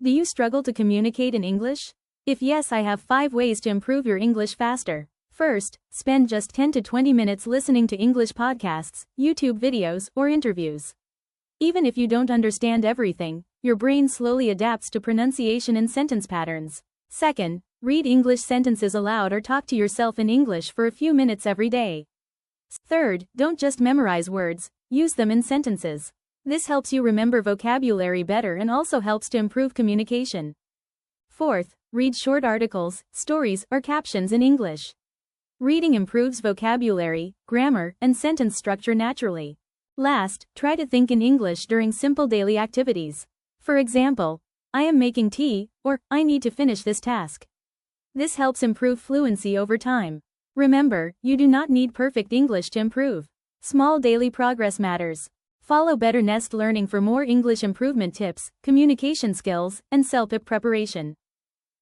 Do you struggle to communicate in English? If yes, I have 5 ways to improve your English faster. First, spend just 10 to 20 minutes listening to English podcasts, YouTube videos, or interviews. Even if you don't understand everything, your brain slowly adapts to pronunciation and sentence patterns. Second, read English sentences aloud or talk to yourself in English for a few minutes every day. Third, don't just memorize words, use them in sentences. This helps you remember vocabulary better and also helps to improve communication. Fourth, read short articles, stories, or captions in English. Reading improves vocabulary, grammar, and sentence structure naturally. Last, try to think in English during simple daily activities. For example, I am making tea, or I need to finish this task. This helps improve fluency over time. Remember, you do not need perfect English to improve. Small daily progress matters. Follow Better Nest Learning for more English improvement tips, communication skills, and CELPIP preparation.